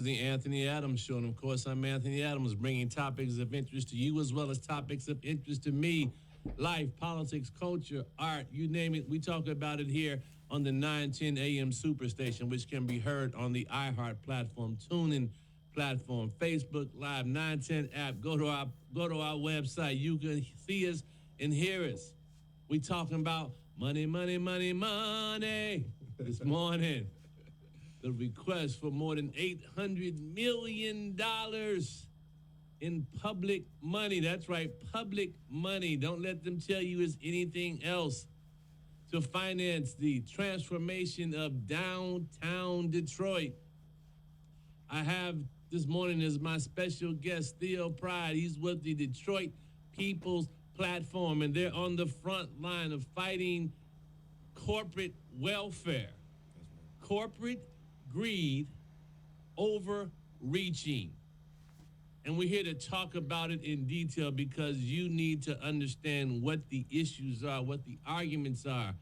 The Anthony Adams Show. And of course, I'm Anthony Adams, bringing topics of interest to you as well as topics of interest to me. Life, politics, culture, art, you name it. We talk about it here on the 910 AM Superstation, which can be heard on the iHeart platform, TuneIn platform, Facebook Live, 910 app. Go to our website. You can see us and hear us. We talking about money, money, money, money this morning. The request for more than $800 million in public money. That's right, public money. Don't let them tell you it's anything else. To finance the transformation of downtown Detroit. I have this morning as my special guest, Theo Pride. He's with the Detroit People's Platform, and they're on the front line of fighting corporate welfare. Corporate greed, overreaching. And we're here to talk about it in detail because you need to understand what the issues are, what the arguments are,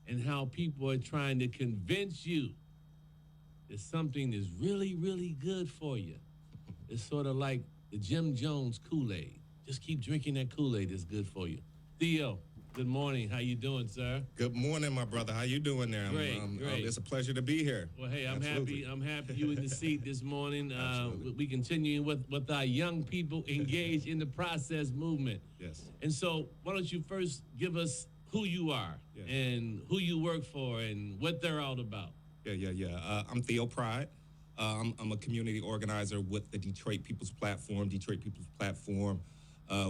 and how people are trying to convince you that something is really, really good for you. It's sort of like the Jim Jones Kool-Aid. Just keep drinking that Kool-Aid, it's good for you. Theo, good morning. How you doing, sir? Good morning, my brother. How you doing there? Great. It's a pleasure to be here. Well, hey, I'm happy you in the seat this morning. We continue with our young people engaged in the process movement. Yes. And so why don't you first give us who you are and who you work for and what they're all about. Yeah. I'm Theo Pride. I'm a community organizer with the Detroit People's Platform.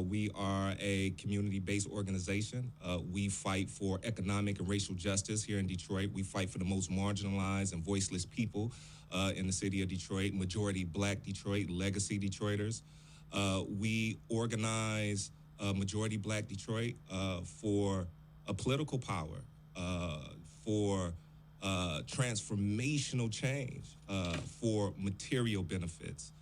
We are a community-based organization. We fight for economic and racial justice here in Detroit. We fight for the most marginalized and voiceless people in the city of Detroit, majority Black Detroit, legacy Detroiters. We organize majority Black Detroit for a political power, for transformational change, for material benefits.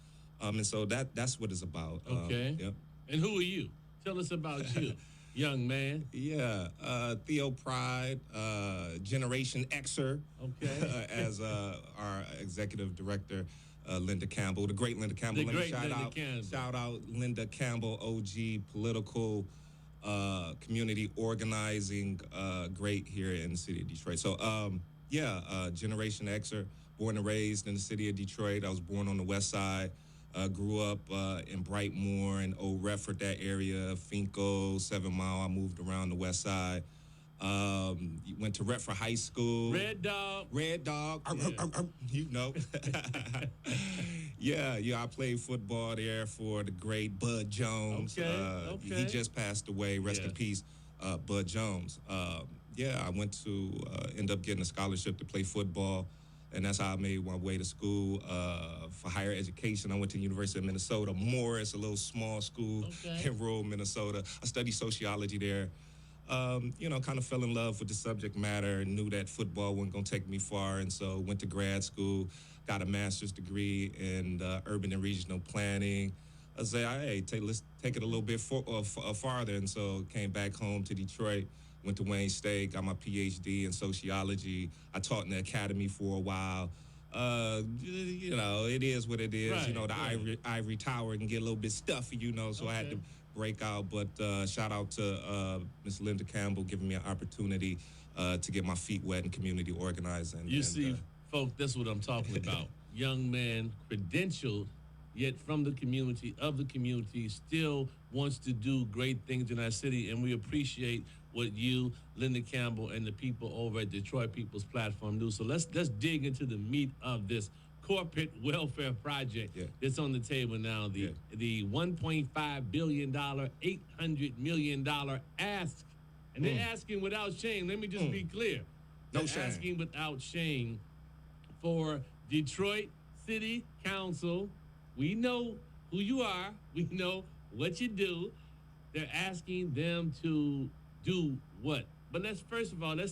And so that's what it's about. Okay. Yep. And who are you? Tell us about you, young man. Yeah, Theo Pride, Generation Xer, as our executive director, Linda Campbell, the great Linda Campbell. Shout out Linda Campbell, OG, political, community organizing, great here in the city of Detroit. So, Generation Xer, born and raised in the city of Detroit. I was born on the west side. Grew up in Brightmoor and Old Redford, that area, Finco, 7 Mile. I moved around the west side. Went to Redford High School. Red Dog. You know. I played football there for the great Bud Jones. He just passed away. Rest in peace, Bud Jones. I went to end up getting a scholarship to play football. And that's how I made my way to school for higher education. I went to the University of Minnesota, Morris, a little small school in rural Minnesota. I studied sociology there. Kind of fell in love with the subject matter and knew that football wasn't going to take me far. And so went to grad school, got a master's degree in urban and regional planning. I said, let's take it a little bit farther. And so came back home to Detroit. Went to Wayne State, got my PhD in sociology. I taught in the academy for a while. It is what it is. Right, the ivory tower can get a little bit stuffy, so I had to break out. But shout out to Miss Linda Campbell giving me an opportunity to get my feet wet in community organizing. Folks, that's what I'm talking about. Young man, credentialed, yet from the community, of the community, still wants to do great things in our city, and we appreciate what you, Linda Campbell, and the people over at Detroit People's Platform do. So let's dig into the meat of this corporate welfare project that's on the table now, the $1.5 billion, $800 million ask. And they're asking without shame. Let me just be clear. They're asking without shame for Detroit City Council. We know who you are. We know what you do. They're asking them to do what? But let's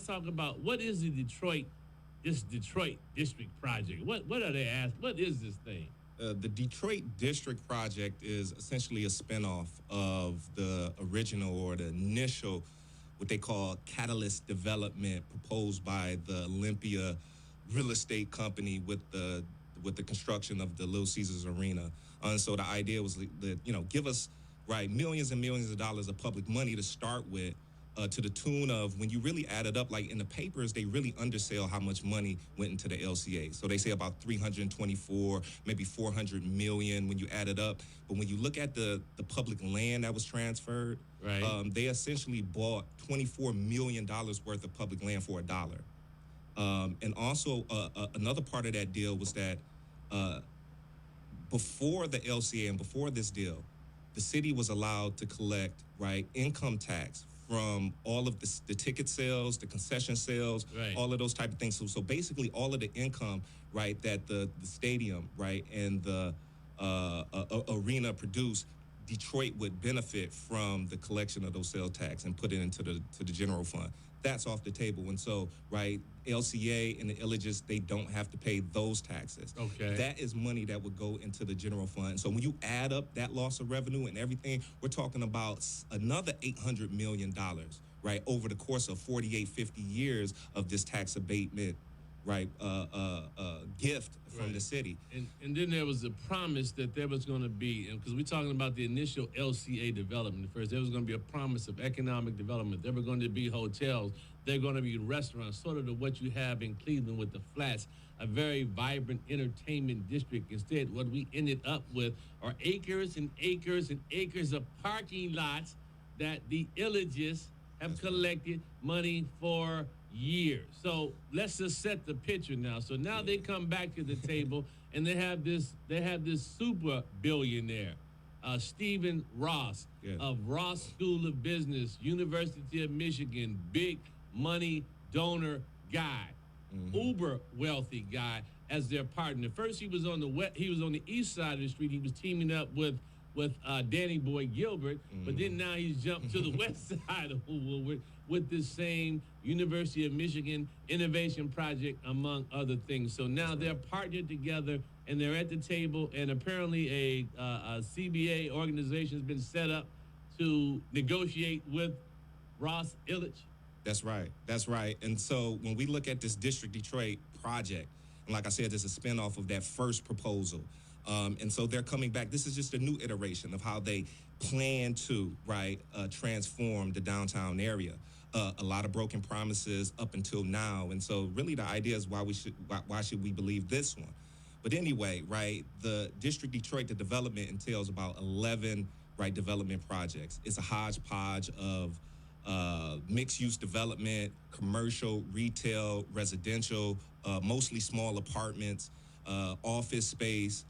talk about what is this Detroit District Project? What are they asking? What is this thing? The Detroit District Project is essentially a spinoff of the original or the initial, what they call catalyst development proposed by the Olympia real estate company with with the construction of the Little Caesars Arena. And so the idea was that, give us, right, millions and millions of dollars of public money to start with, to the tune of, when you really add it up, like in the papers, they really undersell how much money went into the LCA. So they say about 324, maybe 400 million when you add it up. But when you look at the public land that was transferred, right, they essentially bought $24 million worth of public land for $1. And also another part of that deal was that before the LCA and before this deal, the city was allowed to collect, right, income tax from all of the ticket sales, the concession sales, right, all of those type of things. So basically all of the income, right, that the stadium, right, and the arena produce, Detroit would benefit from the collection of those sales tax and put it into the general fund. That's off the table. And so, right, LCA and the Illages, they don't have to pay those taxes. Okay. That is money that would go into the general fund. So when you add up that loss of revenue and everything, we're talking about another $800 million, right, over the course of 48, 50 years of this tax abatement, right, gift from the city. And then there was a promise that there was going to be, because we're talking about the initial LCA development first, there was going to be a promise of economic development. There were going to be hotels. There are going to be restaurants, sort of what you have in Cleveland with the Flats, a very vibrant entertainment district. Instead, what we ended up with are acres and acres and acres of parking lots that the Illages have collected money for years. So let's just set the picture now. So now they come back to the table and they have this super billionaire, Stephen Ross of Ross School of Business, University of Michigan, big money donor guy, uber wealthy guy as their partner. First he was on the east side of the street. He was teaming up with Danny Boy Gilbert, but then now he's jumped to the west side of Woodward with this same University of Michigan innovation project, among other things. So now they're partnered together and they're at the table, and apparently a CBA organization has been set up to negotiate with Ross Illich. That's right. And so when we look at this District Detroit project, and like I said, this is a spinoff of that first proposal. And so they're coming back. This is just a new iteration of how they plan to, right, transform the downtown area. A lot of broken promises up until now. And so really the idea is why should we believe this one? But anyway, right, the District Detroit, the development entails about 11, right, development projects. It's a hodgepodge of mixed-use development, commercial, retail, residential, mostly small apartments, office space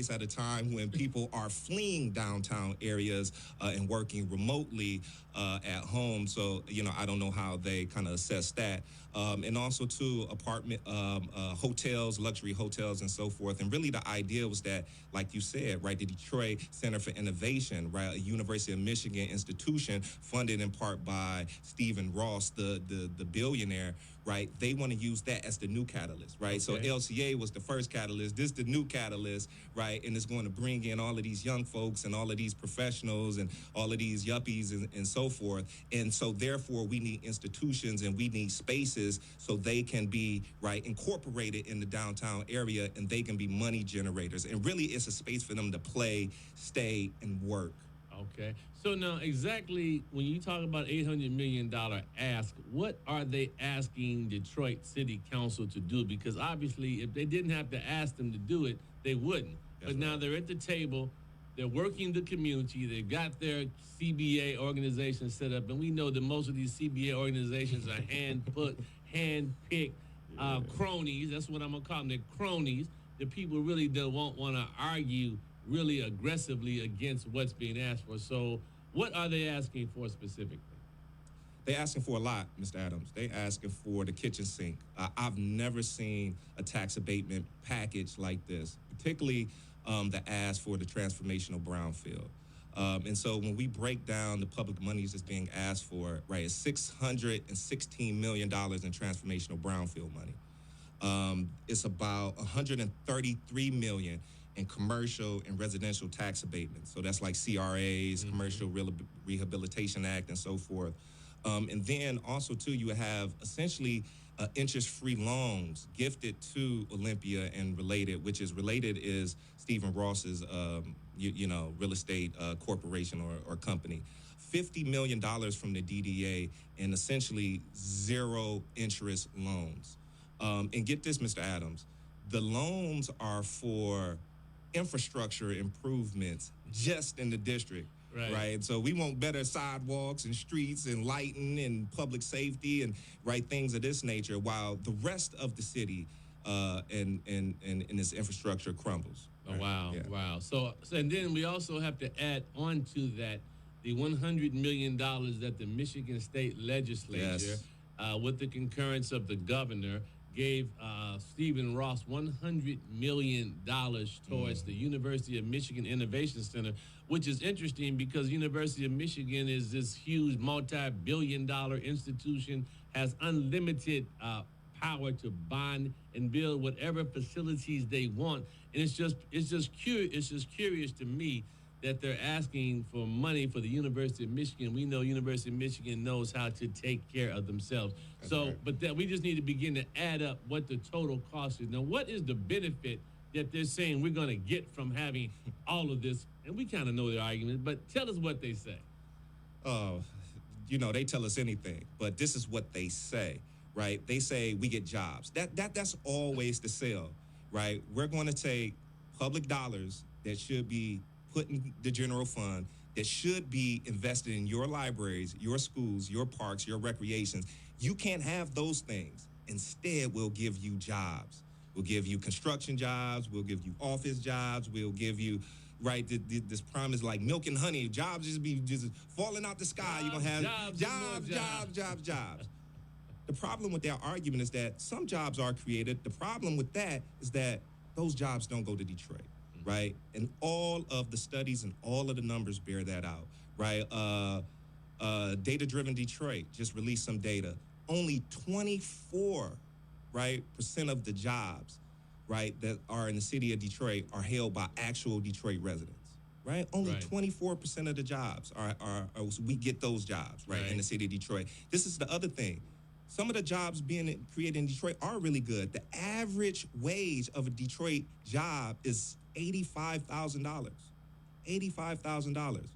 at a time when people are fleeing downtown areas and working remotely at home. So, I don't know how they kind of assess that. And also, too, apartment, hotels, luxury hotels, and so forth. And really the idea was that, like you said, right, the Detroit Center for Innovation, right, a University of Michigan institution funded in part by Stephen Ross, the billionaire, right, they want to use that as the new catalyst, right? Okay. So LCA was the first catalyst. This is the new catalyst, right? And it's going to bring in all of these young folks and all of these professionals and all of these yuppies and so forth. And so therefore we need institutions and we need spaces so they can be, right, incorporated in the downtown area and they can be money generators. And really it's a space for them to play, stay, and work. Okay. So now exactly when you talk about $800 million ask, what are they asking Detroit City Council to do? Because obviously if they didn't have to ask them to do it, they wouldn't. That's but right. Now they're at the table, they're working the community, they've got their CBA organization set up, and we know that most of these CBA organizations are hand-picked cronies. That's what I'm going to call them. They're cronies. The people really won't want to argue really aggressively against what's being asked for. So what are they asking for specifically? They're asking for a lot, Mr. Adams. They're asking for the kitchen sink. I've never seen a tax abatement package like this, particularly the ask for the transformational brownfield. And so when we break down the public monies that's being asked for, right, it's $616 million in transformational brownfield money. It's about $133 million in commercial and residential tax abatements. So that's like CRAs, Commercial Rehabilitation Act, and so forth. And then also, too, you have essentially interest-free loans gifted to Olympia and Related, which is Related is Stephen Ross's, real estate corporation or company. $50 million from the DDA and essentially zero interest loans. And get this, Mr. Adams, the loans are for infrastructure improvements just in the district. Right. So we want better sidewalks and streets and lighting and public safety and things of this nature, while the rest of the city and its infrastructure crumbles. Oh, wow. Yeah. Wow. So and then we also have to add on to that the $100 million that the Michigan State Legislature, with the concurrence of the governor, gave Stephen Ross $100 million towards the University of Michigan Innovation Center, which is interesting because University of Michigan is this huge multi-billion-dollar institution, has unlimited power to bond and build whatever facilities they want, and it's just curious to me that they're asking for money for the University of Michigan. We know University of Michigan knows how to take care of themselves. But that we just need to begin to add up what the total cost is. Now, what is the benefit that they're saying we're going to get from having all of this? And we kind of know their argument, but tell us what they say. They tell us anything, but this is what they say, right? They say we get jobs. That's always the sell, right? We're going to take public dollars that should be put in the general fund, that should be invested in your libraries, your schools, your parks, your recreations. You can't have those things. Instead, we'll give you jobs. We'll give you construction jobs. We'll give you office jobs. We'll give you, this promise like milk and honey. Jobs just falling out the sky. You're going to have jobs. The problem with their argument is that some jobs are created. The problem with that is that those jobs don't go to Detroit. Right, and all of the studies and all of the numbers bear that out. Right, Data-Driven Detroit just released some data. Only 24%, of the jobs, that are in the city of Detroit are held by actual Detroit residents. Right, only 24% of the jobs are we get those jobs in the city of Detroit. This is the other thing. Some of the jobs being created in Detroit are really good. The average wage of a Detroit job is $85,000. $85,000.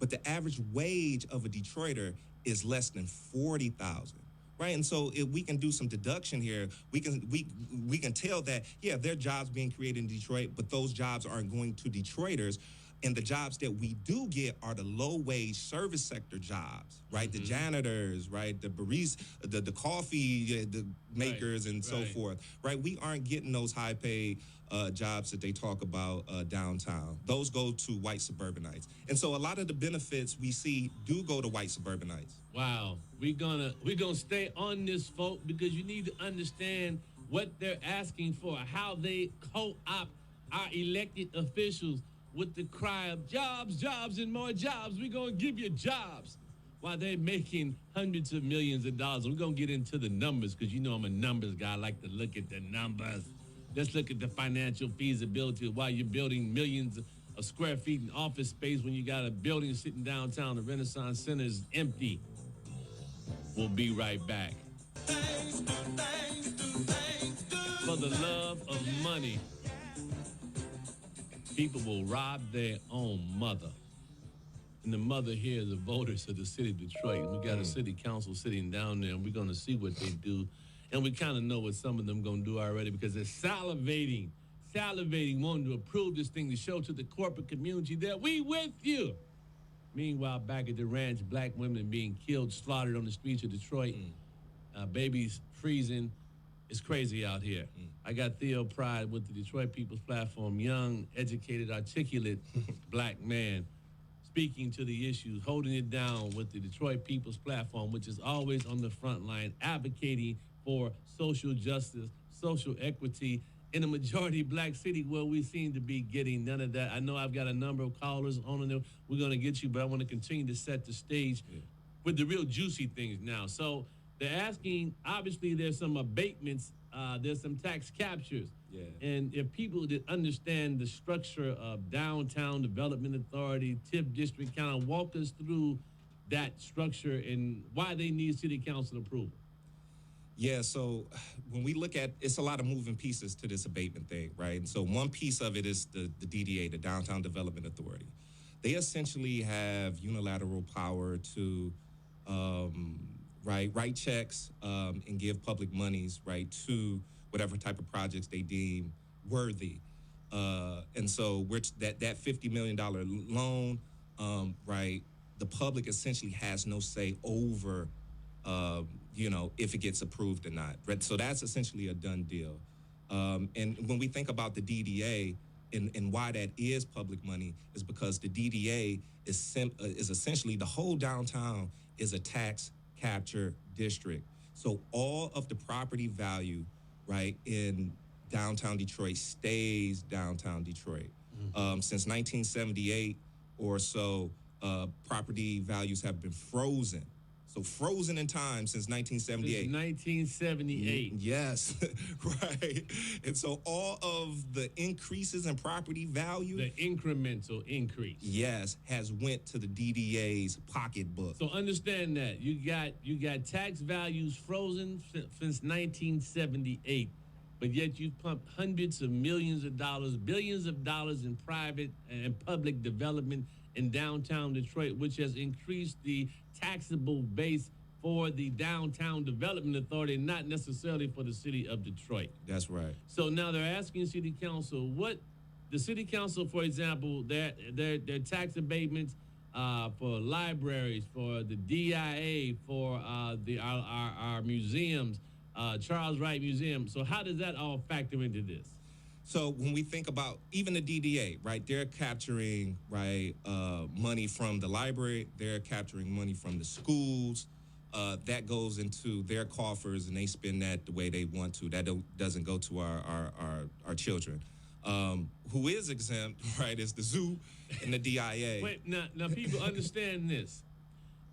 But the average wage of a Detroiter is less than $40,000. Right, and so if we can do some deduction here, we can tell that there are jobs being created in Detroit, but those jobs aren't going to Detroiters. And the jobs that we do get are the low-wage service sector jobs, right? Mm-hmm. The janitors, right? The baristas, the coffee the makers, and so forth, right? We aren't getting those high-paid jobs that they talk about downtown. Those go to white suburbanites. And so a lot of the benefits we see do go to white suburbanites. Wow. We're gonna stay on this, folks, because you need to understand what they're asking for, how they co-opt our elected officials with the cry of jobs, jobs, and more jobs. We're going to give you jobs while they're making hundreds of millions of dollars. We're going to get into the numbers because I'm a numbers guy. I like to look at the numbers. Let's look at the financial feasibility of why you're building millions of square feet in office space when you got a building sitting downtown. The Renaissance Center is empty. We'll be right back. For the love of money, people will rob their own mother. And the mother here is the voters of the city of Detroit. We got a city council sitting down there, and we're going to see what they do. And we kind of know what some of them going to do already because they're salivating, wanting to approve this thing to show to the corporate community that we with you. Meanwhile, back at the ranch, black women being killed, slaughtered on the streets of Detroit, babies freezing. It's crazy out here. I got Theo Pride with the Detroit People's Platform, young, educated, articulate black man speaking to the issues, holding it down with the Detroit People's Platform, which is always on the front line, advocating for social justice, social equity in a majority black city where we seem to be getting none of that. I know I've got a number of callers on there. We're going to get you, but I want to continue to set the stage with the real juicy things now. So they're asking, obviously, there's some abatements, there's some tax captures. Yeah. And if people that understand the structure of Downtown Development Authority, TIP District, kind of walk us through that structure and why they need city council approval. Yeah, so when we look at, it's a lot of moving pieces to this abatement thing, right? And so one piece of it is the DDA, the Downtown Development Authority. They essentially have unilateral power to write checks and give public monies, right, to whatever type of projects they deem worthy. And so that $50 million loan, right, the public essentially has no say over if it gets approved or not. Right? So that's essentially a done deal. And when we think about the DDA and why that is public money is because the DDA is essentially the whole downtown is a tax capture district. So all of the property value, right, in downtown Detroit stays downtown Detroit. Since 1978 or so, property values have been frozen. So frozen in time since 1978. Since 1978. Yes, right. And so all of the increases in property value, the incremental increase, yes, has went to the DDA's pocketbook. So understand that you got tax values frozen since 1978, but yet you've pumped hundreds of millions of dollars, billions of dollars in private and public development in downtown Detroit, which has increased the taxable base for the Downtown Development Authority, not necessarily for the city of Detroit. That's right. So now they're asking City Council what the City Council, for example, their tax abatements for libraries, for the DIA, for our museums, Charles Wright Museum. So how does that all factor into this? So when we think about even the DDA, right, they're capturing, right, money from the library. They're capturing money from the schools. That goes into their coffers, and they spend that the way they want to. That doesn't go to our children. Who is exempt, right, is the zoo and the DIA. Wait, now people understand this.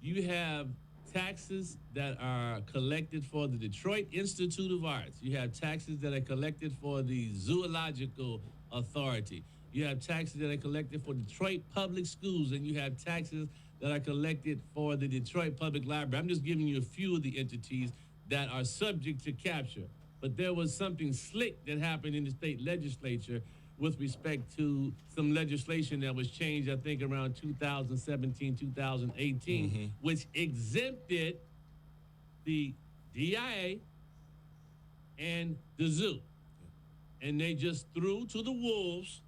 You have taxes that are collected for the Detroit Institute of Arts. You have taxes that are collected for the Zoological Authority. You have taxes that are collected for Detroit Public Schools, and you have taxes that are collected for the Detroit Public Library. I'm just giving you a few of the entities that are subject to capture. But there was something slick that happened in the state legislature with respect to some legislation that was changed, I think, around 2017, 2018, which exempted the DIA and the zoo. And they just threw to the wolves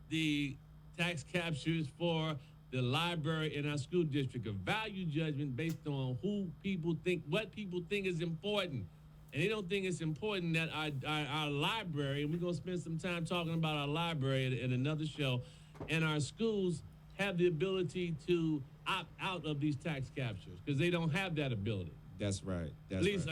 the tax captures for the library in our school district, a value judgment based on what people think is important. And they don't think it's important that our library, and we're going to spend some time talking about our library at another show, and our schools have the ability to opt out of these tax captures because they don't have that ability. That's right. At least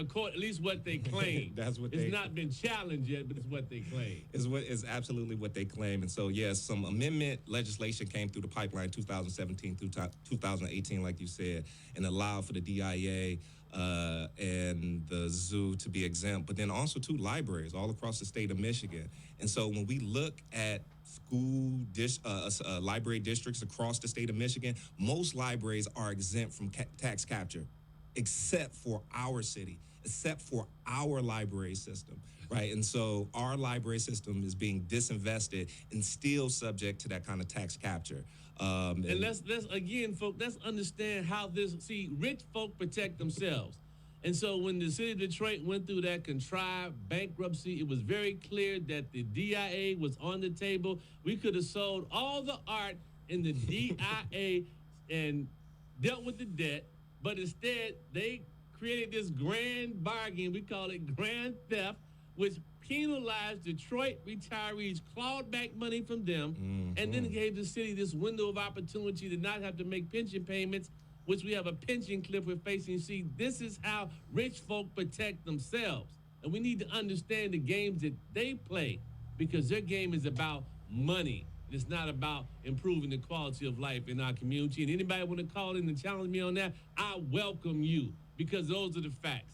what they claim. It's not been challenged yet, but it's what they claim. It's absolutely what they claim. And so, yes, some amendment legislation came through the pipeline 2017 through 2018, like you said, and allowed for the DIA and the zoo to be exempt, but then also two libraries all across the state of Michigan. And so when we look at library districts across the state of Michigan, most libraries are exempt from tax capture, except for our city, except for our library system, right? And so our library system is being disinvested and still subject to that kind of tax capture. And let's again, folks, let's understand how rich folk protect themselves. And so when the city of Detroit went through that contrived bankruptcy, it was very clear that the DIA was on the table. We could have sold all the art in the DIA and dealt with the debt, but instead they created this grand bargain. We call it grand theft, which penalized Detroit retirees, clawed back money from them, and then gave the city this window of opportunity to not have to make pension payments, which we have a pension cliff we're facing. See, this is how rich folk protect themselves. And we need to understand the games that they play because their game is about money. It's not about improving the quality of life in our community. And anybody want to call in and challenge me on that, I welcome you because those are the facts.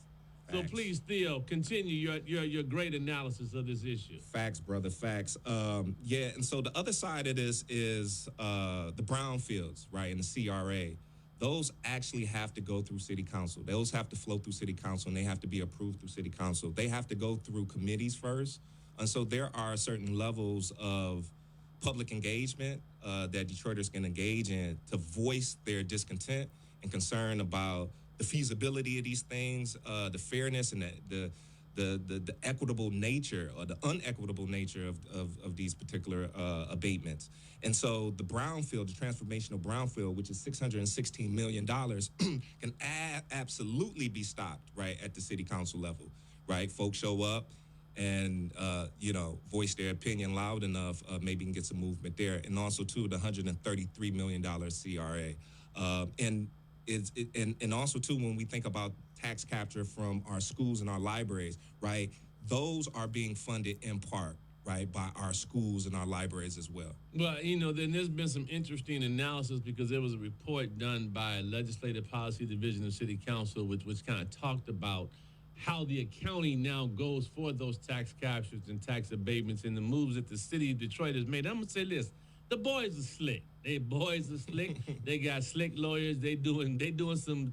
So please, Theo, continue your great analysis of this issue. Facts, brother, facts. And so the other side of this is the brownfields, right, and the CRA. those actually have to go through city council. Those have to flow through city council, and they have to be approved through city council. They have to go through committees first. And so there are certain levels of public engagement that Detroiters can engage in to voice their discontent and concern about the feasibility of these things, the fairness and the equitable nature or the unequitable nature of these particular abatements. And so the brownfield, the transformational brownfield, which is $616 million, can absolutely be stopped, right, at the city council level, right? Folks show up and, voice their opinion loud enough, maybe can get some movement there. And also, too, the $133 million CRA. And also, too, when we think about tax capture from our schools and our libraries, right, those are being funded in part, right, by our schools and our libraries as well. Well, then there's been some interesting analysis because there was a report done by Legislative Policy Division of City Council, which kind of talked about how the accounting now goes for those tax captures and tax abatements and the moves that the city of Detroit has made. I'm going to say this. The boys are slick. They got slick lawyers. They doing some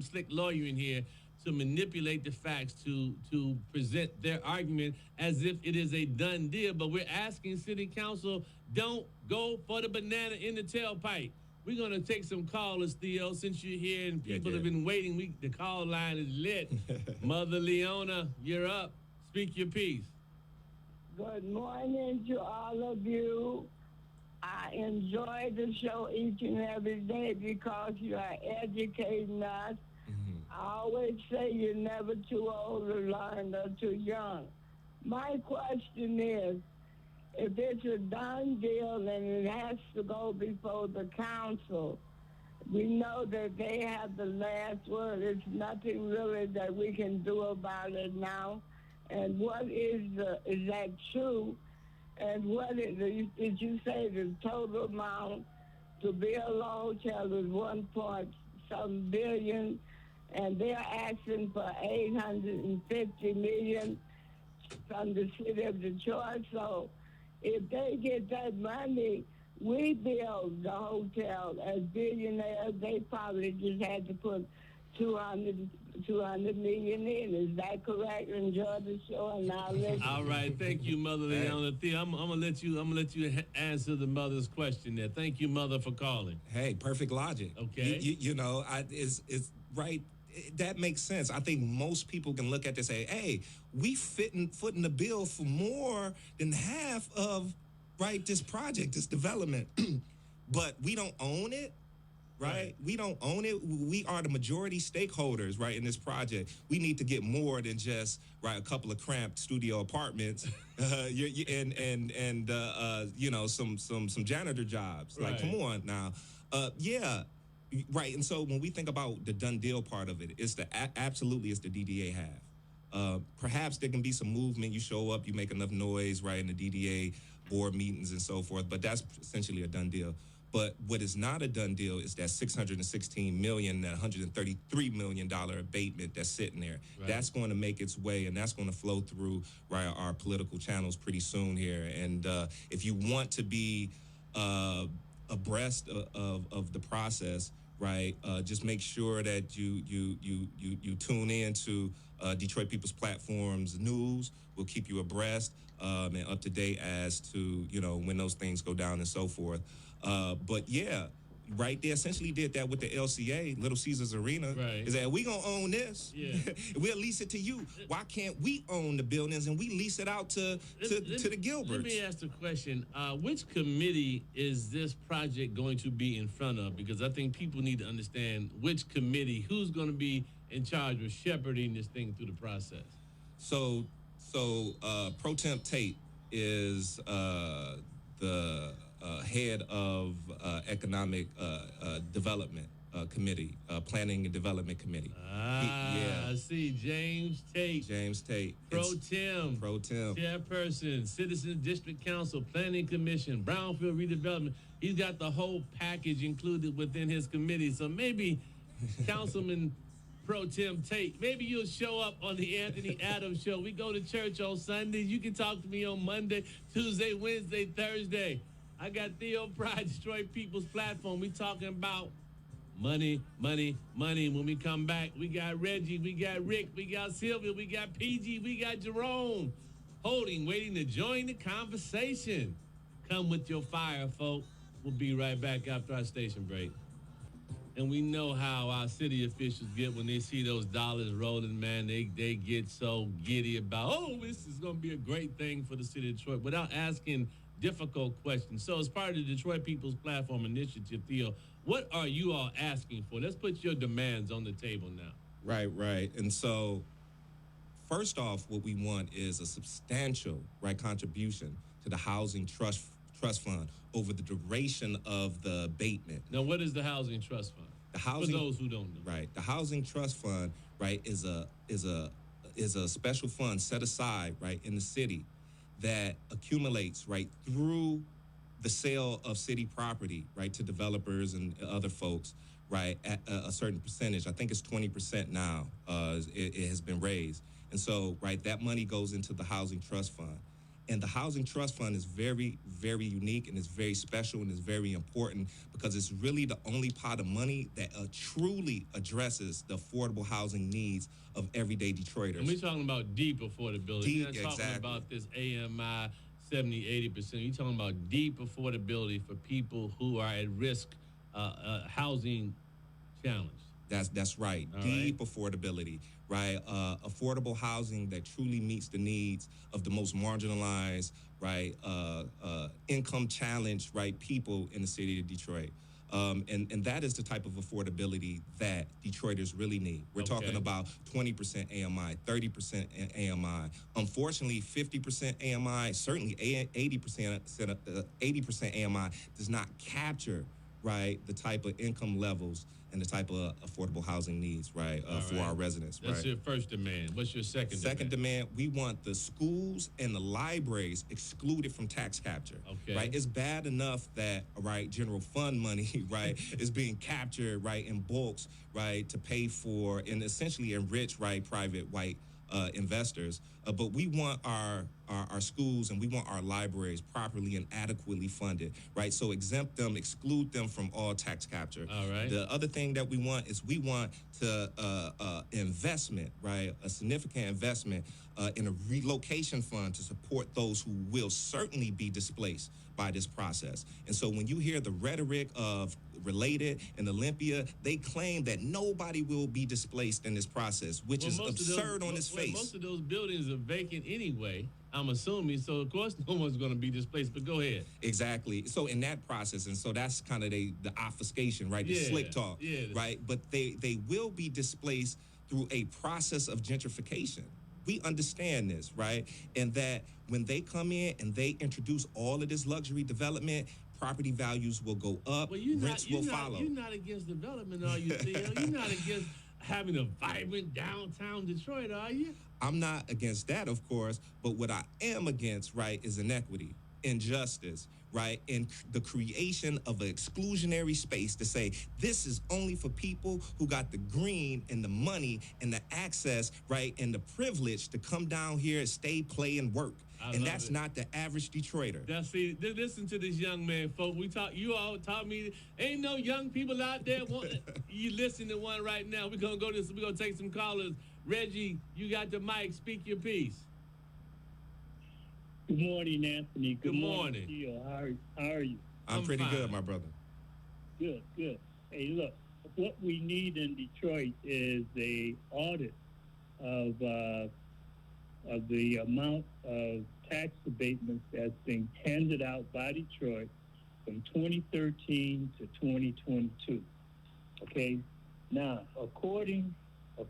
slick lawyering here to manipulate the facts to present their argument as if it is a done deal. But we're asking city council, don't go for the banana in the tailpipe. We're gonna take some callers, Theo, since you're here and people have been waiting. The call line is lit. Mother Leona, you're up. Speak your piece. Good morning to all of you. I enjoy the show each and every day because you are educating us. I always say you're never too old to learn or too young. My question is, if it's a done deal and it has to go before the council, we know that they have the last word. There's nothing really that we can do about it now. And what is that true? And what did you say the total amount to build a hotel is 1.some billion, and they're asking for $850 million from the city of Detroit. So if they get that money, we build the hotel. As billionaires, they probably just had to put 200 million in. Is that correct? Enjoy the show, and I'll let you. All right, thank you, Mother Leona. Theo, I'm gonna let you answer the mother's question there. Thank you, Mother, for calling. Hey, perfect logic. Okay, it's right. That makes sense. I think most people can look at this and say, hey, we footing the bill for more than half of, right, this project, this development. But we don't own it, right? We don't own it. We are the majority stakeholders, right, in this project. We need to get more than just, right, a couple of cramped studio apartments and some janitor jobs. Like, come on now. Right, and so when we think about the done deal part of it, it's absolutely it's the DDA half. Perhaps there can be some movement. You show up, you make enough noise, right, in the DDA board meetings and so forth. But that's essentially a done deal. But what is not a done deal is that $616 million, that $133 million abatement that's sitting there. Right. That's going to make its way, and that's going to flow through, right, our political channels pretty soon here. And if you want to be abreast of the process, right, just make sure that you tune in to Detroit People's Platform's news. We'll keep you abreast and up to date as to when those things go down and so forth. But yeah, right, they essentially did that with the LCA, Little Caesars Arena. Right. Is that we gonna own this? Yeah. We'll lease it to you. Why can't we own the buildings and we lease it out to the Gilberts? Let me ask the question: which committee is this project going to be in front of? Because I think people need to understand which committee, who's going to be in charge of shepherding this thing through the process. So Pro Temp Tate is the head of economic development committee, planning and development committee. I see. James Tate. Pro Tem. Chairperson, Citizens District Council, Planning Commission, Brownfield Redevelopment. He's got the whole package included within his committee. So maybe Councilman Pro Tem Tate, maybe you'll show up on the Anthony Adams Show. We go to church on Sundays. You can talk to me on Monday, Tuesday, Wednesday, Thursday. I got Theo Pride, Detroit People's Platform. We talking about Money, money, money. When we come back, we got Reggie, we got Rick, we got Sylvia, we got PG, we got Jerome. Holding, waiting to join the conversation. Come with your fire, folk. We'll be right back after our station break. And we know how our city officials get when they see those dollars rolling, man. They get so giddy about, oh, this is going to be a great thing for the city of Detroit without asking difficult questions. So as part of the Detroit People's Platform Initiative, Theo, what are you all asking for? Let's put your demands on the table now. Right. And so first off, what we want is a substantial, contribution to the Housing Trust Fund over the duration of the abatement. Now, what is the Housing Trust Fund? For those who don't know. Right. The Housing Trust Fund, is a special fund set aside, in the city that accumulates, through the sale of city property, to developers and other folks, at a certain percentage. I think it's 20% now. It has been raised. And so, that money goes into the Housing Trust Fund. And the Housing Trust Fund is very, very unique, and it's very special, and it's very important because it's really the only pot of money that truly addresses the affordable housing needs of everyday Detroiters. And we're talking about deep affordability. We're not talking about this AMI 70, 80%. You're talking about deep affordability for people who are at risk housing challenge. That's right. Deep affordability, affordable housing that truly meets the needs of the most marginalized, income challenged, people in the city of Detroit. And that is the type of affordability that Detroiters really need. We're talking about 20% AMI, 30% AMI. Unfortunately, 50% AMI, certainly 80% AMI does not capture, the type of income levels and the type of affordable housing needs, for our residents. That's your first demand. What's your second demand? Second demand, we want the schools and the libraries excluded from tax capture. Okay. It's bad enough that, general fund money, is being captured, in bulks, to pay for and essentially enrich, private white investors. But we want our schools and we want our libraries properly and adequately funded, So exempt them, exclude them from all tax capture. All right. The other thing that we want is investment, a significant investment in a relocation fund to support those who will certainly be displaced by this process. And so when you hear the rhetoric of Related and Olympia, they claim that nobody will be displaced in this process, which is absurd on its face. Most of those buildings are vacant anyway, I'm assuming, so of course no one's going to be displaced, but go ahead. Exactly. So in that process, and so that's kind of the obfuscation, the slick talk, But they will be displaced through a process of gentrification. We understand this, And that when they come in and they introduce all of this luxury development, property values will go up, rents will follow. You're not against development, are you, Theo? You're not against having a vibrant downtown Detroit, are you? I'm not against that, of course, but what I am against, is inequity, injustice, and the creation of an exclusionary space to say this is only for people who got the green and the money and the access, and the privilege to come down here and stay, play, and work. And that's not the average Detroiter. Listen to this young man, folks. You all taught me, ain't no young people out there. You listen to one right now. We're going to take some callers. Reggie, you got the mic. Speak your piece. Good morning, Anthony. Good morning. Theo. How are you? I'm pretty fine. good, my brother. Good. Hey, look, what we need in Detroit is a audit of the amount of tax abatements that's being handed out by Detroit from 2013 to 2022. Okay. Now, according to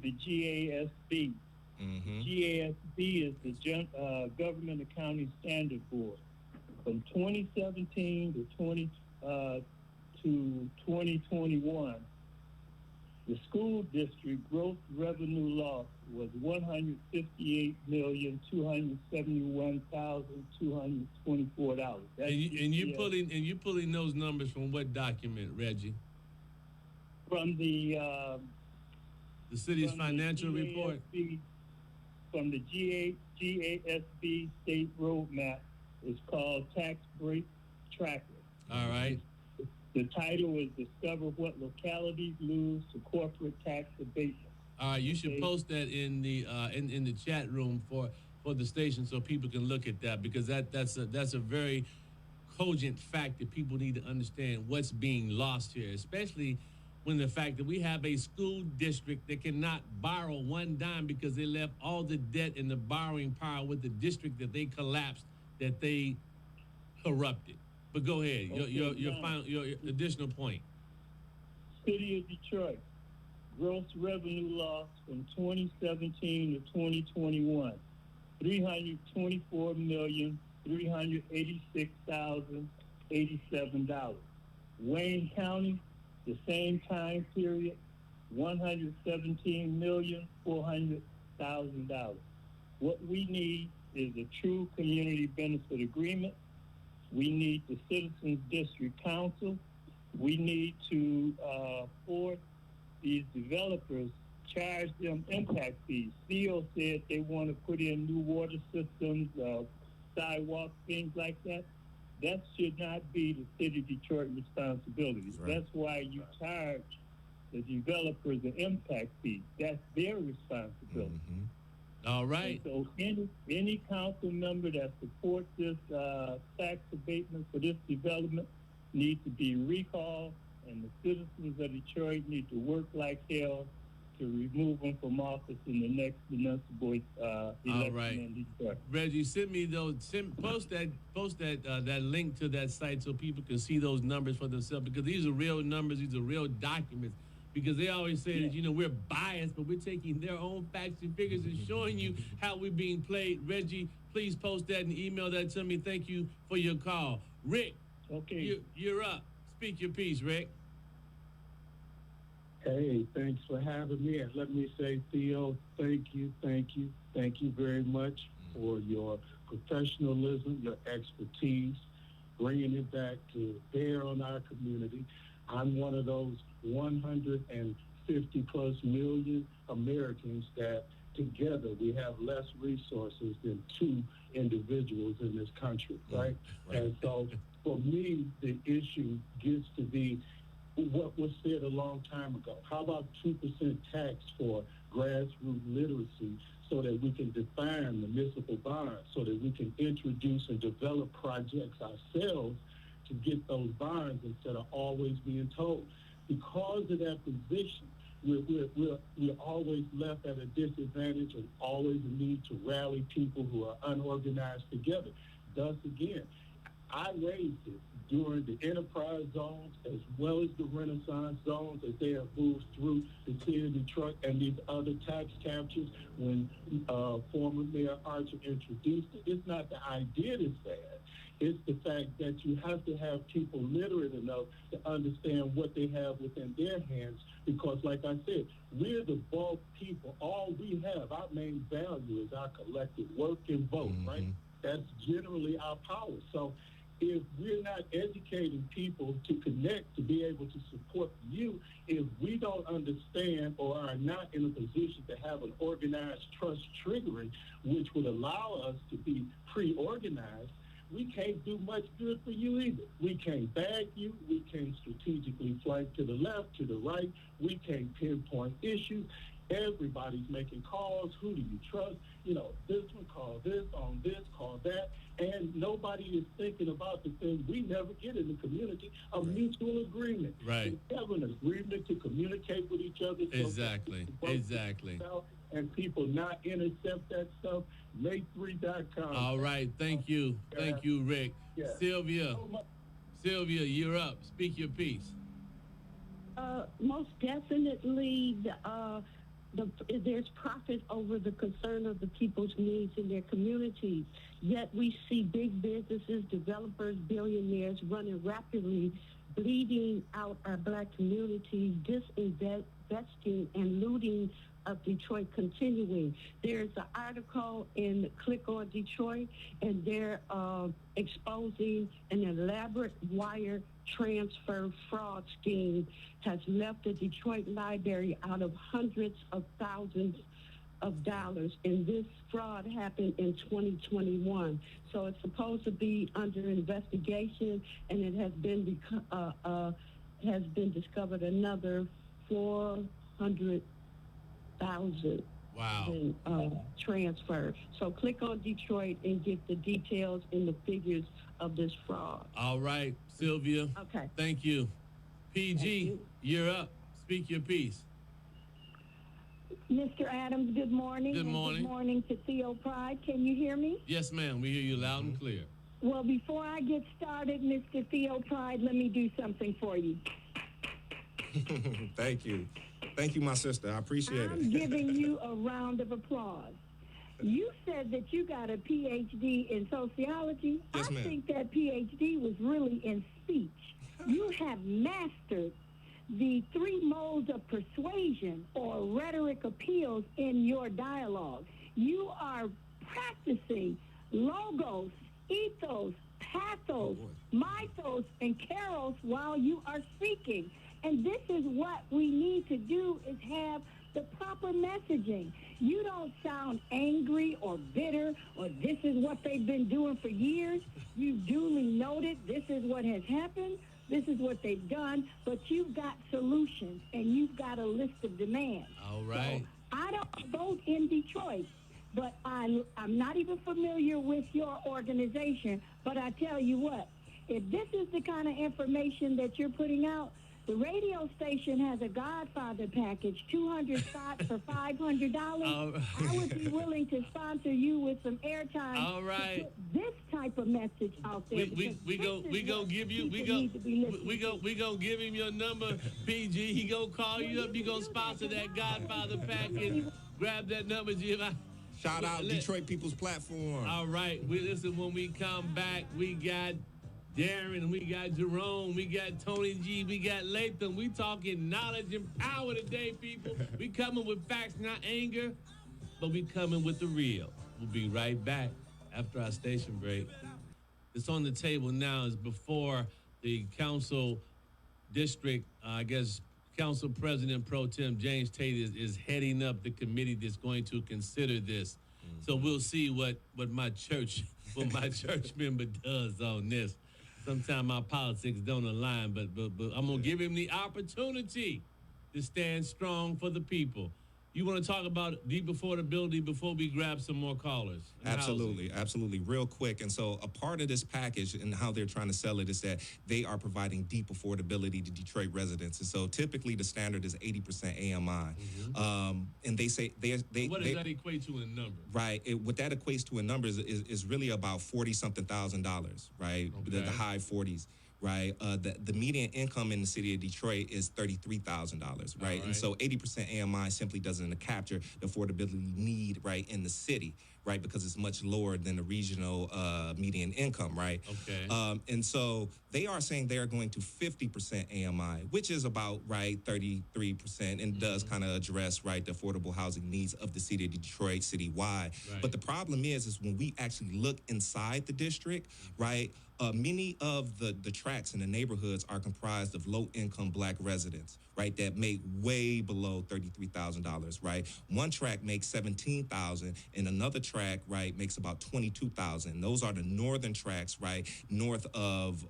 the GASB, GASB is the Government Accounting Standard Board. From 2017 to 2021, the school district gross revenue loss was $158,271,224. And you pulling those numbers from what document, Reggie? From the city's financial report. From the GASB state roadmap. It's called Tax Break Tracker. All right. The title is Discover What Localities Lose to Corporate Tax Abatement. All right, you should post that in the in the chat room for the station so people can look at that, because that's a very cogent fact that people need to understand what's being lost here, especially when the fact that we have a school district that cannot borrow one dime because they left all the debt and the borrowing power with the district that they collapsed, that they corrupted. But go ahead, your additional point. City of Detroit, gross revenue loss from 2017 to 2021, $324,386,087. Wayne County, the same time period, $117,400,000. What we need is a true community benefit agreement. We need the Citizens District Council. We need to force these developers, charge them impact fees. CEO said they want to put in new water systems, sidewalks, things like that. That should not be the City of Detroit responsibility. Right. That's why you charge the developers an impact fee. That's their responsibility. Mm-hmm. All right. And so any council member that supports this tax abatement for this development needs to be recalled, and the citizens of Detroit need to work like hell to remove them from office in the next municipal election in Detroit. Reggie, send me those. Post that link to that site so people can see those numbers for themselves, because these are real numbers. These are real documents. Because they always say that, we're biased, but we're taking their own facts and figures and showing you how we're being played. Reggie, please post that and email that to me. Thank you for your call. Rick, okay, you're up. Speak your piece, Rick. Hey, thanks for having me. And let me say, Theo, thank you very much for your professionalism, your expertise, bringing it back to bear on our community. I'm one of those 150 plus million Americans that together we have less resources than two individuals in this country, right? And so for me, the issue gets to be what was said a long time ago. How about 2% tax for grassroots literacy so that we can define municipal bonds, so that we can introduce and develop projects ourselves to get those bonds instead of always being told. Because of that position, we're always left at a disadvantage and always a need to rally people who are unorganized together. Thus, again, I raised it during the enterprise zones as well as the Renaissance zones as they have moved through the city of Detroit and these other tax captures when former Mayor Archer introduced it. It's not the idea that's bad. It's the fact that you have to have people literate enough to understand what they have within their hands, because like I said, we're the bulk people. All we have, our main value is our collective work and vote, right? That's generally our power. So if we're not educating people to connect, to be able to support you, if we don't understand or are not in a position to have an organized trust triggering, which would allow us to be pre-organized, we can't do much good for you either. We can't bag you. We can't strategically flank to the left, to the right. We can't pinpoint issues. Everybody's making calls. Who do you trust? This one, call this, on this, call that. And nobody is thinking about the thing we never get in the community, a mutual agreement. Right. We have an agreement to communicate with each other. Exactly. And people not intercept that stuff. Make3.com. All right. Thank you. Thank you, Rick. Yeah. Sylvia, you're up. Speak your piece. Most definitely, there's profit over the concern of the people's needs in their communities. Yet we see big businesses, developers, billionaires running rapidly, bleeding out our black communities, disinvesting and looting of Detroit continuing. There's an article in Click on Detroit, and they're exposing an elaborate wire transfer fraud scheme has left the Detroit Library out of hundreds of thousands of dollars, and this fraud happened in 2021. So it's supposed to be under investigation, and it has been discovered another 400,000 been transferred. So click on Detroit and get the details and the figures of this fraud. All right, Sylvia. Okay. Thank you. PG, you're up. Speak your piece. Mr. Adams, good morning. Good morning. Good morning to Theo Pride. Can you hear me? Yes, ma'am. We hear you loud and clear. Well, before I get started, Mr. Theo Pride, let me do something for you. Thank you. Thank you, my sister. I appreciate it. I'm giving you a round of applause. You said that you got a PhD in sociology. Yes, ma'am. I think that PhD was really in speech. You have mastered the 3 modes of persuasion or rhetoric appeals in your dialogue. You are practicing logos, ethos, pathos, mythos, and caros while you are speaking. And this is what we need to do, is have the proper messaging. You don't sound angry or bitter or this is what they've been doing for years. You duly noted this is what has happened. This is what they've done. But you've got solutions and you've got a list of demands. All right. So I don't vote in Detroit, but I'm not even familiar with your organization. But I tell you what, if this is the kind of information that you're putting out, the radio station has a Godfather package, 200 spots for $500. I would be willing to sponsor you with some airtime. All right. To put this type of message out there. We go give him your number, PG. He go call you up. You go sponsor that Godfather package. Grab that number, Jim. Shout out Detroit People's Platform. All right. Listen, when we come back, we got Darren, we got Jerome, we got Tony G, we got Latham. We talking knowledge and power today, people. We coming with facts, not anger, but we coming with the real. We'll be right back after our station break. It's on the table now is before the council district, Council President Pro Tem James Tate is heading up the committee that's going to consider this. So we'll see what my church member does on this. Sometimes our politics don't align, but I'm going to give him the opportunity to stand strong for the people. You want to talk about deep affordability before we grab some more callers? Absolutely. Real quick. And so a part of this package and how they're trying to sell it is that they are providing deep affordability to Detroit residents. And so typically the standard is 80% AMI. And they say what does that equate to in numbers? Right. What that equates to in numbers is really about $40-something thousand, right? Okay. The high 40s. Right, the median income in the city of Detroit is $33,000, right? And so 80% AMI simply doesn't capture the affordability need, right, in the city, right, because it's much lower than the regional median income, right? Okay. And so they are saying they are going to 50% AMI, which is about, right, 33%, and does kind of address, right, the affordable housing needs of the city of Detroit citywide. Right. But the problem is when we actually look inside the district, right, many of the tracts in the neighborhoods are comprised of low-income Black residents, right, that make way below $33,000, right? One tract makes $17,000, and another tract, right, makes about $22,000. Those are the northern tracts, right, north of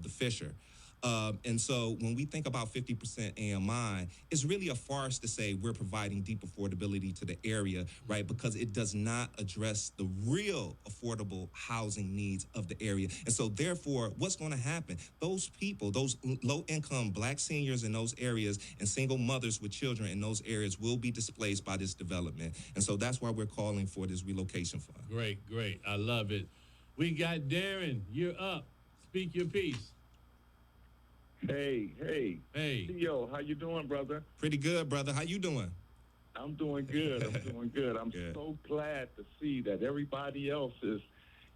the Fisher. And so when we think about 50% AMI, it's really a farce to say we're providing deep affordability to the area, right? Because it does not address the real affordable housing needs of the area. And so therefore, what's going to happen? Those people, those low-income Black seniors in those areas and single mothers with children in those areas will be displaced by this development. And so that's why we're calling for this relocation fund. Great. I love it. We got Darren. You're up. Speak your piece. Hey. Theo, how you doing, brother? Pretty good, brother. How you doing? I'm doing good. I'm good. So glad to see that everybody else is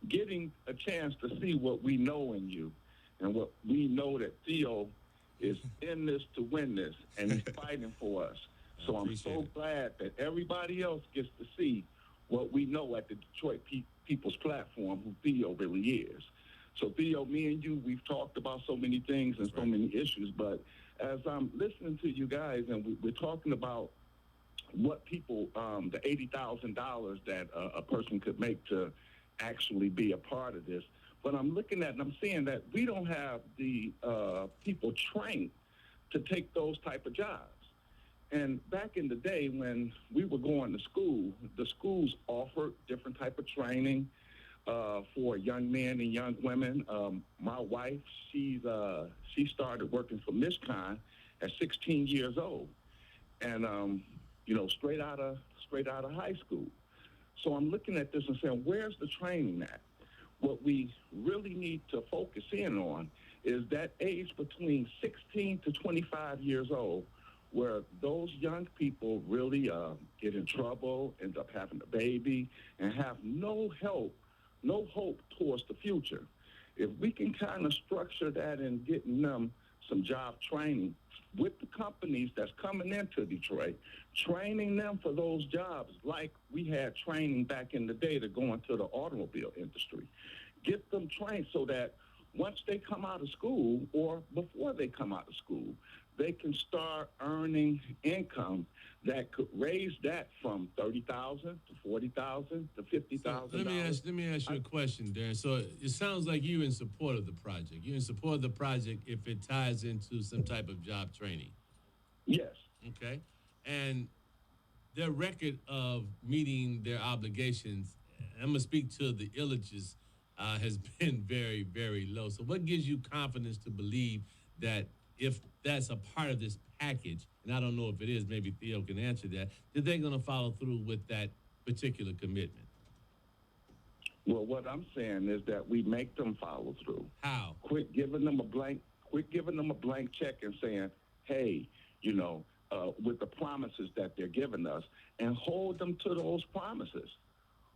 getting a chance to see what we know in you and what we know that Theo is in this to win this, and he's fighting for us. So I'm so glad that everybody else gets to see what we know at the Detroit People's Platform, who Theo really is. So, Theo, me and you, we've talked about so many things and so many issues, but as I'm listening to you guys and we're talking about what people, the $80,000 that a person could make to actually be a part of this. But I'm looking at and I'm seeing that we don't have the people trained to take those type of jobs. And back in the day when we were going to school, the schools offered different type of training for young men and young women. My wife, she started working for MISCON at 16 years old, and straight out of high school. So I'm looking at this and saying, where's the training at? What we really need to focus in on is that age between 16 to 25 years old, where those young people really get in trouble, end up having a baby, and have no hope towards the future. If we can kind of structure that and getting them some job training with the companies that's coming into Detroit, training them for those jobs like we had training back in the day to go into the automobile industry. Get them trained so that once they come out of school or before they come out of school, they can start earning income that could raise that from $30,000 to $40,000 to $50,000. So let me ask you a question, Darren. So it sounds like you're in support of the project. You're in support of the project if it ties into some type of job training. Yes. Okay. And their record of meeting their obligations, I'm going to speak to the illages, has been very, very low. So what gives you confidence to believe that if that's a part of this package, and I don't know if it is, maybe Theo can answer that they're going to follow through with that particular commitment? Well, what I'm saying is that we make them follow through. How? Quit giving them a blank check and saying, hey, with the promises that they're giving us, and hold them to those promises.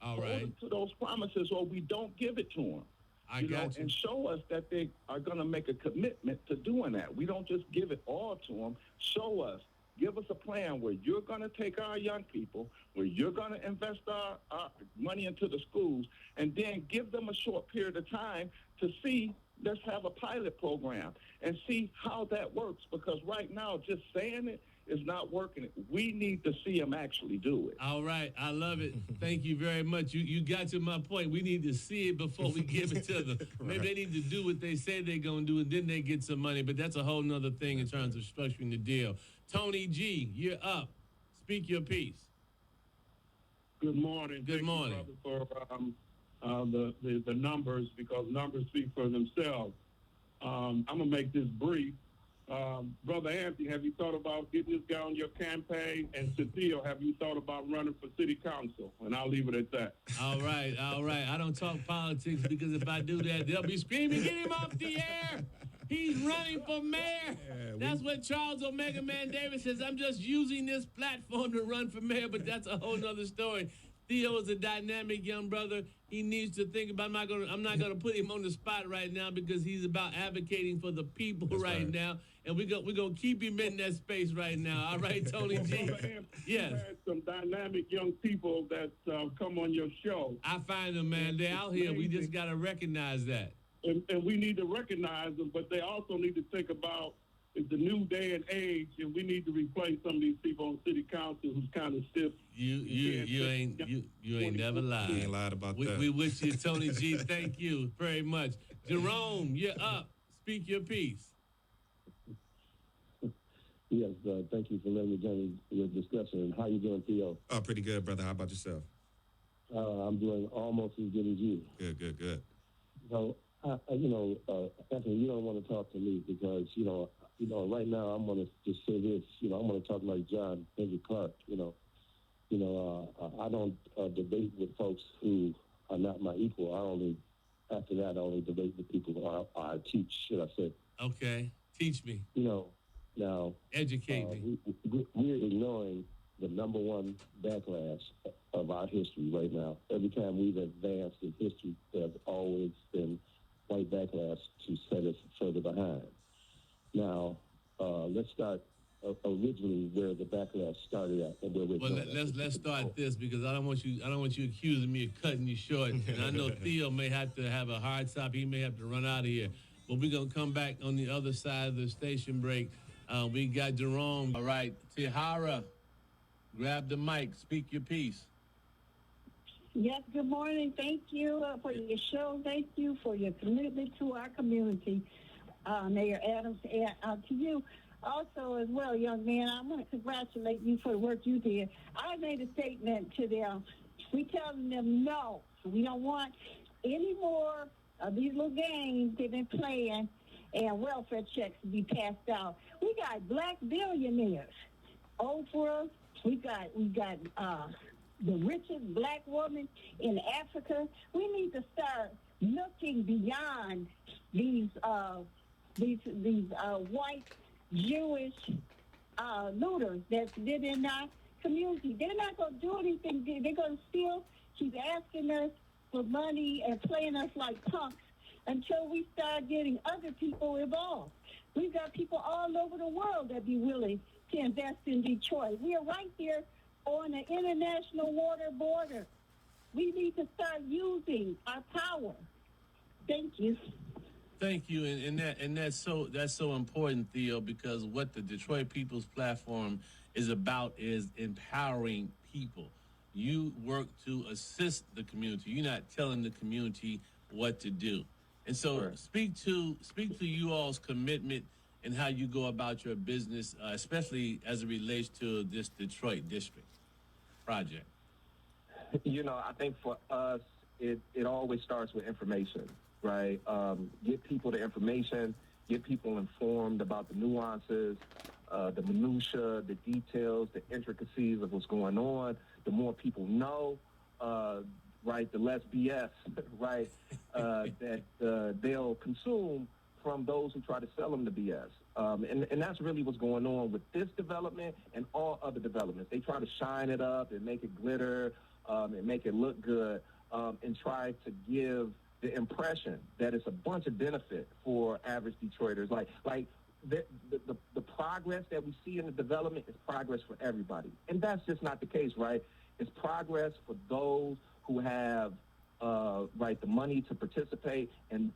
All right. Hold them to those promises, or we don't give it to them. I got you. And show us that they are going to make a commitment to doing that. We don't just give it all to them. Show us. Give us a plan where you're going to take our young people, where you're going to invest our money into the schools, and then give them a short period of time to see. Let's have a pilot program and see how that works. Because right now, just saying it is not working. We need to see them actually do it. All right. I love it. Thank you very much. You got to my point. We need to see it before we give it to them. Right. Maybe they need to do what they say they're going to do, and then they get some money. But that's a whole nother thing in terms of structuring the deal. Tony G., you're up. Speak your piece. Good morning. Good morning. Thank you, brother, for the numbers, because numbers speak for themselves. I'm going to make this brief. Brother Anthony, have you thought about getting this guy on your campaign? And Cecile, have you thought about running for city council? And I'll leave it at that. All right. I don't talk politics because if I do that, they'll be screaming, get him off the air. He's running for mayor. That's what Charles Omega Man Davis says. I'm just using this platform to run for mayor, but that's a whole nother story. Theo is a dynamic young brother. He needs to think about. I'm not gonna put him on the spot right now because he's about advocating for the people right now, and we're gonna keep him in that space right now. All right, Tony G. Yes. You had some dynamic young people that come on your show. I find them, man. They're out here. We just gotta recognize that. And we need to recognize them, but they also need to think about it's the new day and age, and we need to replace some of these people on city council who's kind of stiff. You ain't never lied. You ain't lied about that. We wish you, Tony G. Thank you very much. Jerome, you're up. Speak your piece. Yes, thank you for letting me join your discussion. How you doing, Theo? Oh, pretty good, brother. How about yourself? I'm doing almost as good as you. Good. So, Anthony, you don't want to talk to me because, right now I'm going to just say this. I'm going to talk like John Henry Clark. I don't debate with folks who are not my equal. After that, I only debate with people who I teach, should I say. Okay. Teach me. Now. Educate me. We're ignoring the number one backlash of our history right now. Every time we've advanced in history, there's always been white backlash to set us further behind. Now, let's start originally where the backlash started at and where we're going. Let's start this because I don't want you accusing me of cutting you short. And I know Theo may have to have a hard stop. He may have to run out of here. But we're gonna come back on the other side of the station break. We got Jerome. All right, Tihara. Grab the mic. Speak your piece. Yes, good morning. Thank you for your show. Thank you for your commitment to our community, Mayor Adams. And to you also as well, young man, I want to congratulate you for the work you did. I made a statement to them. We telling them no. We don't want any more of these little games they've been playing and welfare checks to be passed out. We got black billionaires. Oprah, we got the richest black woman in Africa. We need to start looking beyond these white Jewish looters that's in our community. They're not going to do anything. They're going to still keep asking us for money and playing us like punks until we start getting other people involved. We've got people all over the world that be willing to invest in Detroit. We are right there on the international water border. We need to start using our power. Thank you. Thank you, and that's so important, Theo, because what the Detroit People's Platform is about is empowering people. You work to assist the community. You're not telling the community what to do. And so, Sure. speak to you all's commitment and how you go about your business, especially as it relates to this Detroit district project. I think for us, it always starts with information, right? Get people the information, get people informed about the nuances, the minutia, the details, the intricacies of what's going on. The more people know, right, the less BS, right, that they'll consume from those who try to sell them the BS. And that's really what's going on with this development and all other developments. They try to shine it up and make it glitter and make it look good and try to give the impression that it's a bunch of benefit for average Detroiters. Like the progress that we see in the development is progress for everybody. And that's just not the case, right? It's progress for those who have the money to participate and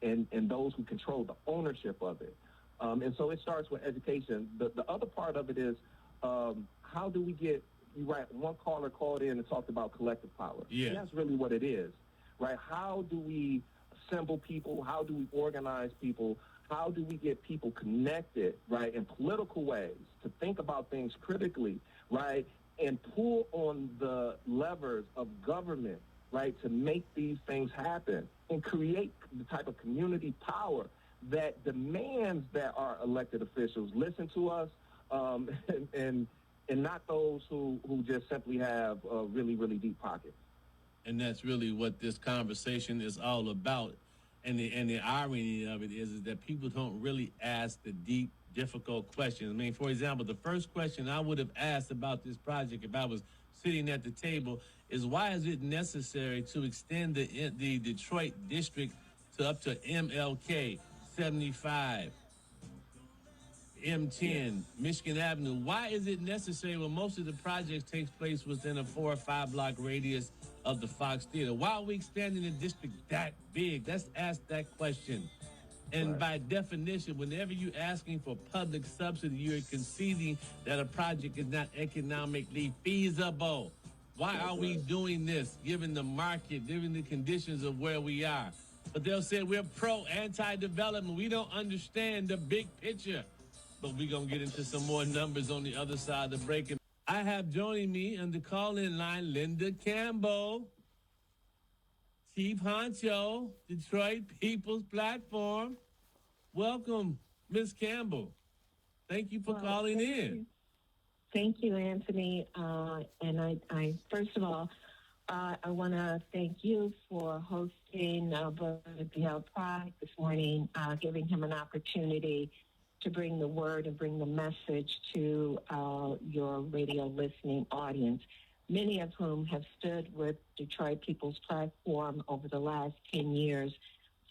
those who control the ownership of it. And so it starts with education. The other part of it is how do we get, you're right, one caller called in and talked about collective power. Yeah. And that's really what it is, right? How do we assemble people? How do we organize people? How do we get people connected, right, in political ways to think about things critically, right, and pull on the levers of government, right, to make these things happen and create the type of community power that demands that our elected officials listen to us and not those who just simply have really, really deep pockets. And that's really what this conversation is all about. And the irony of it is that people don't really ask the deep, difficult questions. I mean, for example, the first question I would have asked about this project if I was sitting at the table is why is it necessary to extend the Detroit district to up to MLK, 75, M10, Michigan Avenue? Why is it necessary when most of the projects takes place within a 4 or 5 block radius of the Fox Theater? Why are we expanding the district that big? Let's ask that question. And by definition, whenever you're asking for public subsidy, you're conceding that a project is not economically feasible. Why are we doing this, given the market, given the conditions of where we are? But they'll say we're anti-development. We don't understand the big picture. But we're going to get into some more numbers on the other side of the break. I have joining me on the call-in line Linda Campbell, Chief Honcho, Detroit People's Platform. Welcome, Ms. Campbell. Thank you for calling in. Thank you, Anthony. And I first of all, I want to thank you for hosting Brother Bill Pride this morning, giving him an opportunity to bring the word and bring the message to your radio listening audience, many of whom have stood with Detroit People's Platform over the last 10 years,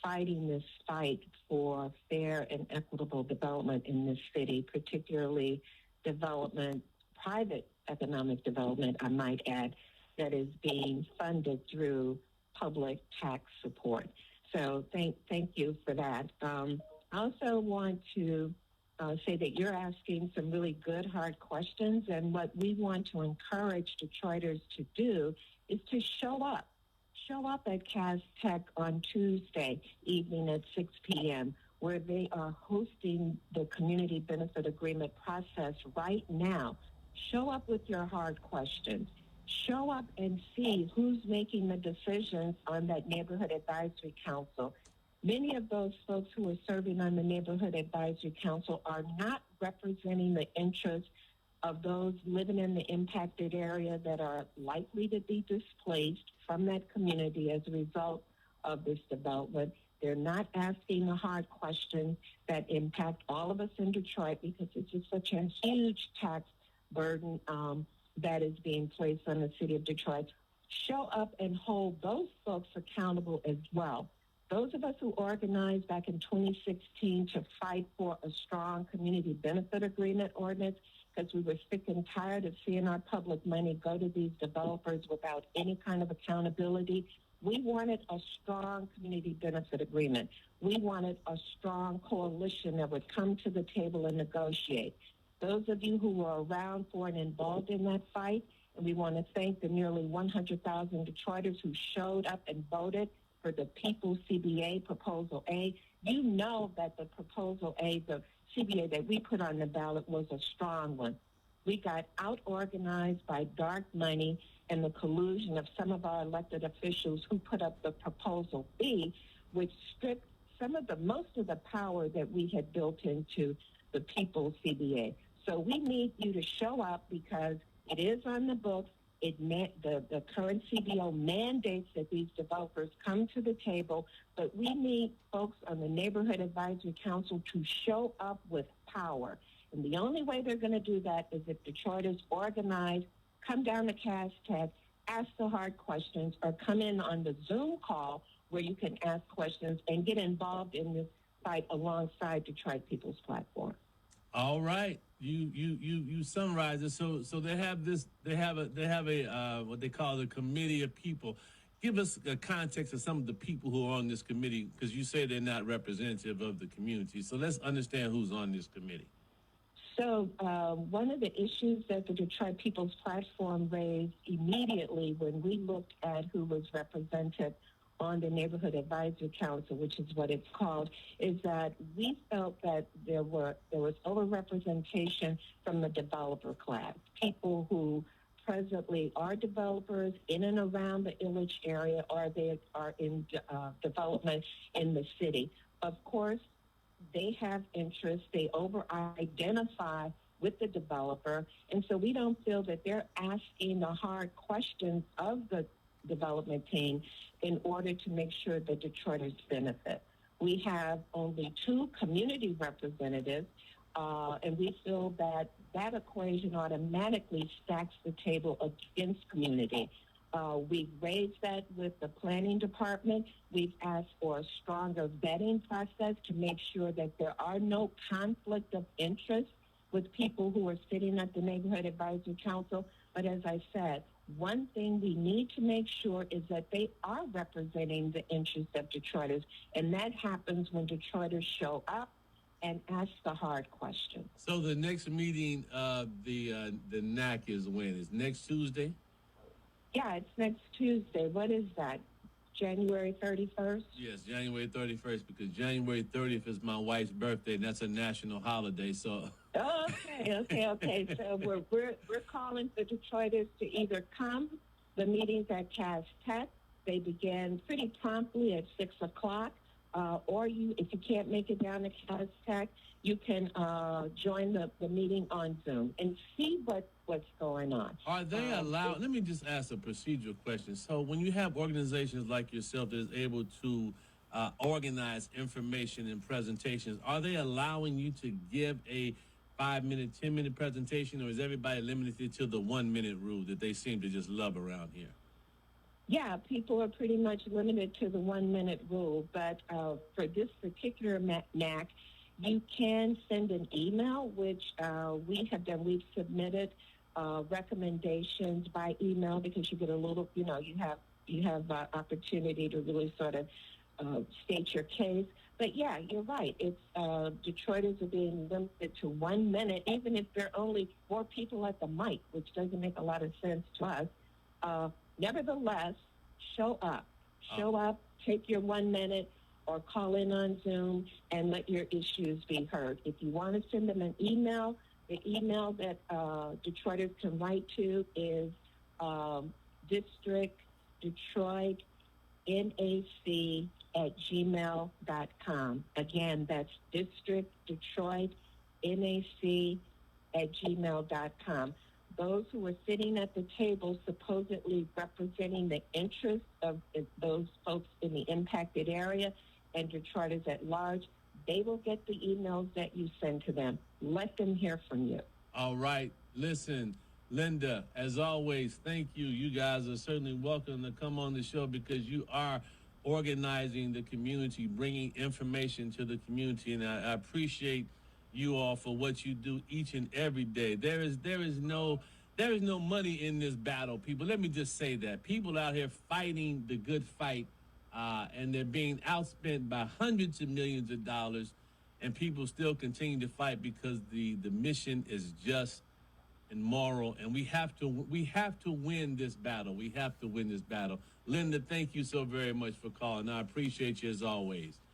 fighting this fight for fair and equitable development in this city, particularly development, private economic development, I might add, that is being funded through public tax support. So thank you for that. I also want to say that you're asking some really good, hard questions. And what we want to encourage Detroiters to do is to show up. Show up at Cass Tech on Tuesday evening at 6 p.m., where they are hosting the community benefit agreement process right now. Show up with your hard questions. Show up and see who's making the decisions on that neighborhood advisory council. Many of those folks who are serving on the neighborhood advisory council are not representing the interests of those living in the impacted area that are likely to be displaced from that community as a result of this development. They're not asking the hard questions that impact all of us in Detroit, because it's just such a huge tax burden that is being placed on the city of Detroit. Show up and hold those folks accountable as well. Those of us who organized back in 2016 to fight for a strong community benefit agreement ordinance, because we were sick and tired of seeing our public money go to these developers without any kind of accountability. We wanted a strong community benefit agreement. We wanted a strong coalition that would come to the table and negotiate. Those of you who were around for and involved in that fight, and we want to thank the nearly 100,000 Detroiters who showed up and voted for the People's CBA Proposal A. You know that the Proposal A, the CBA that we put on the ballot, was a strong one. We got out-organized by dark money and the collusion of some of our elected officials who put up the Proposal B, which stripped most of the power that we had built into the People's CBA. So we need you to show up, because it is on the books. The current CBO mandates that these developers come to the table, but we need folks on the Neighborhood Advisory Council to show up with power. And the only way they're going to do that is if Detroiters organize, come down to Cass Tech, ask the hard questions, or come in on the Zoom call where you can ask questions and get involved in this fight alongside Detroit People's Platform. All right, you summarize it. So they have a what they call the committee of people. Give us a context of some of the people who are on this committee, because you say they're not representative of the community. So let's understand who's on this committee. So one of the issues that the Detroit People's Platform raised immediately when we looked at who was represented on the Neighborhood Advisory Council, which is what it's called, is that we felt that there was overrepresentation from the developer class, people who presently are developers in and around the Illich area, or they are in development in the city. Of course, they have interests. They over-identify with the developer, and so we don't feel that they're asking the hard questions of the development team in order to make sure that Detroiters benefit. We have only 2 community representatives, and we feel that that equation automatically stacks the table against community. We've raised that with the planning department. We've asked for a stronger vetting process to make sure that there are no conflict of interest with people who are sitting at the Neighborhood Advisory Council. But as I said, one thing we need to make sure is that they are representing the interests of Detroiters, and that happens when Detroiters show up and ask the hard questions. So the next meeting of the NAC is when? Is next Tuesday? Yeah, it's next Tuesday. What is that? January 31st? Yes, January 31st, because January 30th is my wife's birthday, and that's a national holiday. So. Okay. So we're calling for Detroiters to either come. The meetings at Cass Tech, they begin pretty promptly at 6 o'clock. Or if you can't make it down to Cass Tech, you can join the meeting on Zoom and see what's going on. Are they allowed? Let me just ask a procedural question. So when you have organizations like yourself that is able to organize information and presentations, are they allowing you to give a 5-minute, 10-minute presentation, or is everybody limited to the 1-minute rule that they seem to just love around here? Yeah, people are pretty much limited to the 1-minute rule, but for this particular NAC, you can send an email, which we have done. We've submitted recommendations by email, because you get a little, you have opportunity to really sort of state your case. But yeah, you're right. It's Detroiters are being limited to 1 minute, even if there are only 4 people at the mic, which doesn't make a lot of sense to us. Nevertheless, show up. Show up, take your 1 minute, or call in on Zoom and let your issues be heard. If you want to send them an email, the email that Detroiters can write to is District Detroit NAC at gmail.com. Again, that's District Detroit NAC at gmail.com. Those who are sitting at the table supposedly representing the interests of those folks in the impacted area and Detroiters at large, they will get the emails that you send to them. Let them hear from you. All right. Listen, Linda, as always, thank you. You guys are certainly welcome to come on the show because you are organizing the community, bringing information to the community, and I appreciate you all for what you do each and every day. There is no money in this battle, people. Let me just say that. People out here fighting the good fight, and they're being outspent by hundreds of millions of dollars, and people still continue to fight because the mission is just and moral, and we have to win this battle. We have to win this battle. Linda, thank you so very much for calling. I appreciate you as always.